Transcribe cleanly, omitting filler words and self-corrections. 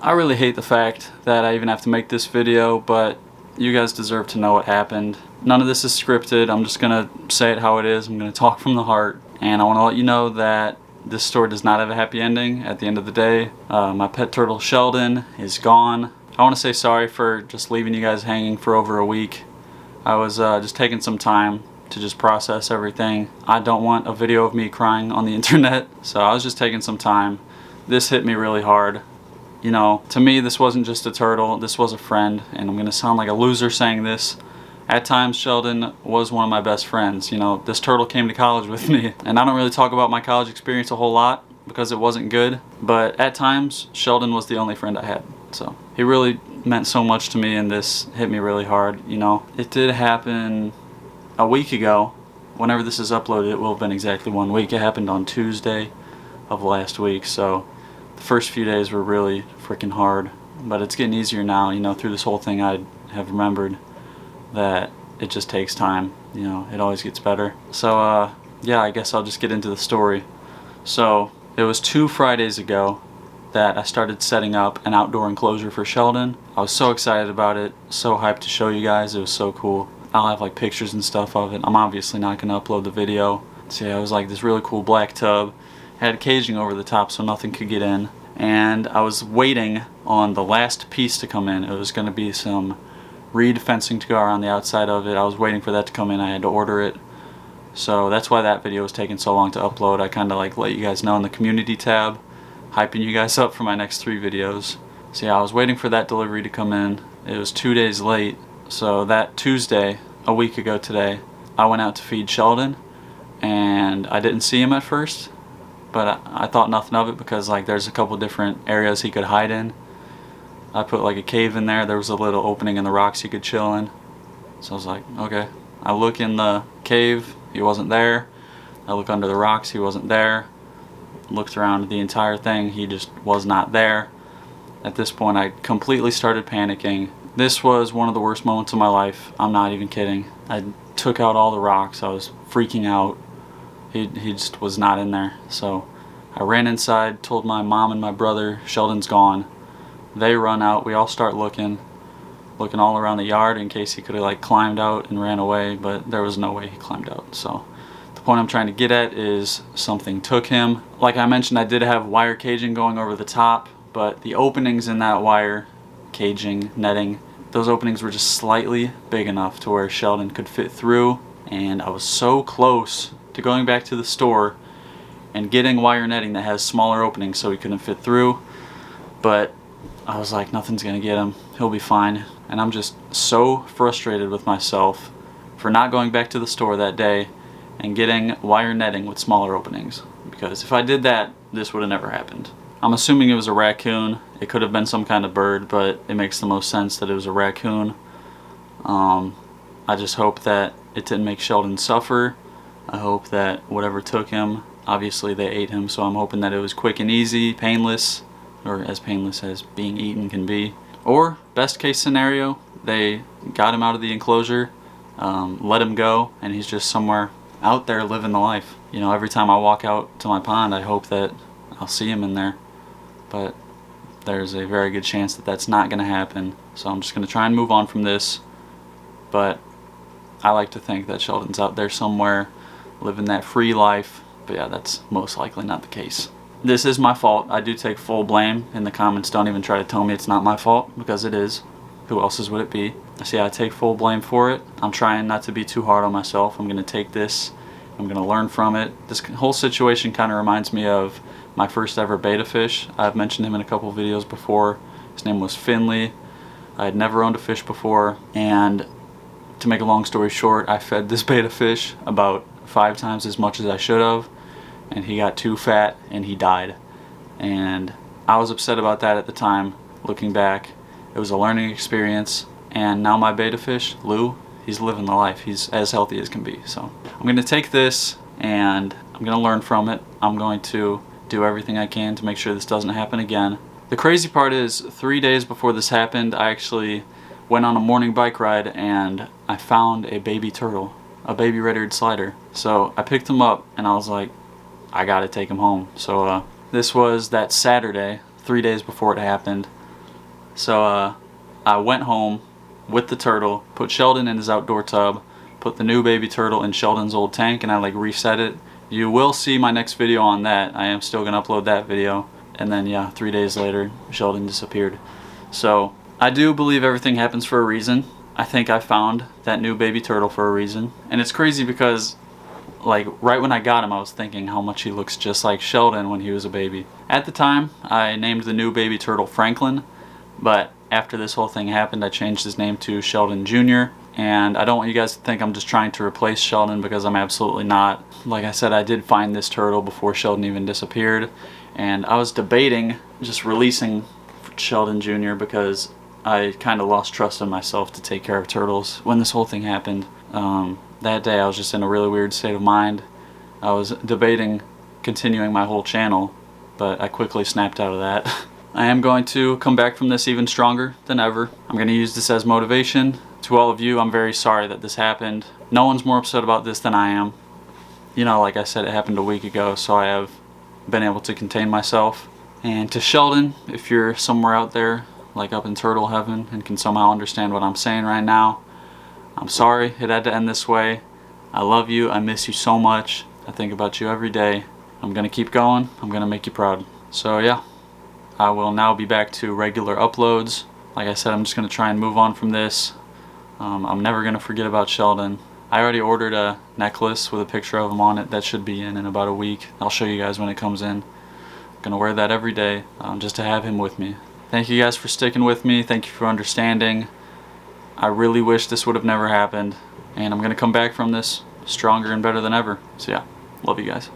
I really hate the fact that I even have to make this video, but you guys deserve to know what happened. None of this is scripted. I'm just gonna say it how it is. I'm gonna talk from the heart, and I want to let you know that this story does not have a happy ending. At the end of the day, my pet turtle Sheldon is gone. I want to say sorry for just leaving you guys hanging for over a week. I was just taking some time to just process everything. I don't want a video of me crying on the internet, so I was just taking some time. This hit me really hard. You know, to me this wasn't just a turtle, this was a friend, and I'm gonna sound like a loser saying this. At times Sheldon was one of my best friends. You know, this turtle came to college with me, and I don't really talk about my college experience a whole lot because it wasn't good, but at times Sheldon was the only friend I had. So he really meant so much to me, and this hit me really hard. You know, it did happen a week ago. Whenever this is uploaded, it will have been exactly 1 week. It happened on Tuesday of last week, so the first few days were really freaking hard, but it's getting easier now. You know, through this whole thing I have remembered that it just takes time. You know, it always gets better. So yeah, I guess I'll just get into the story. So it was 2 Fridays ago that I started setting up an outdoor enclosure for Sheldon. I was so excited about it, so hyped to show you guys. It was so cool. I'll have like pictures and stuff of it. I'm obviously not going to upload the video. So yeah, it was like this really cool black tub. Had caging over the top so nothing could get in, and I was waiting on the last piece to come in. It was going to be some reed fencing to go around the outside of it. I was waiting for that to come in. I had to order it, so that's why that video was taking so long to upload. I kind of like let you guys know in the community tab, hyping you guys up for my next 3 videos. So yeah, I was waiting for that delivery to come in. It was 2 days late, so that Tuesday, a week ago today, I went out to feed Sheldon, and I didn't see him at first. But I thought nothing of it because like there's a couple different areas he could hide in. I put like a cave in there. There was a little opening in the rocks he could chill in. So I was like, okay. I look in the cave, he wasn't there. I look under the rocks, he wasn't there. Looked around the entire thing, he just was not there. At this point I completely started panicking. This was one of the worst moments of my life. I'm not even kidding. I took out all the rocks. I was freaking out. He just was not in there. So I ran inside, told my mom and my brother Sheldon's gone. They run out. We all start looking all around the yard in case he could have like climbed out and ran away, but there was no way he climbed out. So the point I'm trying to get at is something took him. Like I mentioned, I did have wire caging going over the top, but the openings in that wire caging, netting, those openings were just slightly big enough to where Sheldon could fit through, and I was so close to going back to the store and getting wire netting that has smaller openings so he couldn't fit through, but I was like, nothing's gonna get him, he'll be fine. And I'm just so frustrated with myself for not going back to the store that day and getting wire netting with smaller openings, because if I did that, this would have never happened. I'm assuming it was a raccoon. It could have been some kind of bird, but it makes the most sense that it was a raccoon. I just hope that it didn't make Sheldon suffer. I hope that whatever took him, obviously they ate him, so I'm hoping that it was quick and easy, painless, or as painless as being eaten can be. Or, best case scenario, they got him out of the enclosure, let him go, and he's just somewhere out there living the life. You know, every time I walk out to my pond, I hope that I'll see him in there, but there's a very good chance that that's not going to happen, so I'm just going to try and move on from this. But I like to think that Sheldon's out there somewhere living that free life, but yeah, that's most likely not the case. This is my fault. I do take full blame. In the comments, don't even try to tell me it's not my fault, because it is. Who else's would it be? So yeah, I take full blame for it. I'm trying not to be too hard on myself. I'm going to take this, I'm going to learn from it. This whole situation kind of reminds me of my first ever betta fish. I've mentioned him in a couple videos before. His name was Finley. I had never owned a fish before, and to make a long story short, I fed this betta fish about 5 times as much as I should have, and he got too fat and he died. And I was upset about that at the time. Looking back, it was a learning experience, and now my betta fish, Lou, he's living the life. He's as healthy as can be. So I'm going to take this and I'm going to learn from it. I'm going to do everything I can to make sure this doesn't happen again. The crazy part is 3 days before this happened, I actually went on a morning bike ride and I found a baby turtle, a baby red-eared slider. So I picked him up and I was like, I gotta take him home. So this was that Saturday, 3 days before it happened. So I went home with the turtle, put Sheldon in his outdoor tub, put the new baby turtle in Sheldon's old tank, and I like reset it. You will see my next video on that. I am still gonna upload that video. And then yeah, 3 days later, Sheldon disappeared. So I do believe everything happens for a reason. I think I found that new baby turtle for a reason. And it's crazy because like right when I got him, I was thinking how much he looks just like Sheldon when he was a baby. At the time, I named the new baby turtle Franklin, but after this whole thing happened, I changed his name to Sheldon Jr. And I don't want you guys to think I'm just trying to replace Sheldon, because I'm absolutely not. Like I said, I did find this turtle before Sheldon even disappeared, and I was debating just releasing Sheldon Jr. because I kind of lost trust in myself to take care of turtles when this whole thing happened. That day I was just in a really weird state of mind. I was debating continuing my whole channel, but I quickly snapped out of that. I am going to come back from this even stronger than ever. I'm going to use this as motivation. To all of you, I'm very sorry that this happened. No one's more upset about this than I am. You know, like I said, it happened a week ago, so I have been able to contain myself. And to Sheldon, if you're somewhere out there, like up in turtle heaven, and can somehow understand what I'm saying right now, I'm sorry it had to end this way. I love you. I miss you so much. I think about you every day. I'm going to keep going. I'm going to make you proud. So yeah, I will now be back to regular uploads. Like I said, I'm just going to try and move on from this. I'm never going to forget about Sheldon. I already ordered a necklace with a picture of him on it. That should be in about a week. I'll show you guys when it comes in. I'm going to wear that every day just to have him with me. Thank you guys for sticking with me. Thank you for understanding. I really wish this would have never happened, and I'm going to come back from this stronger and better than ever. So yeah, love you guys.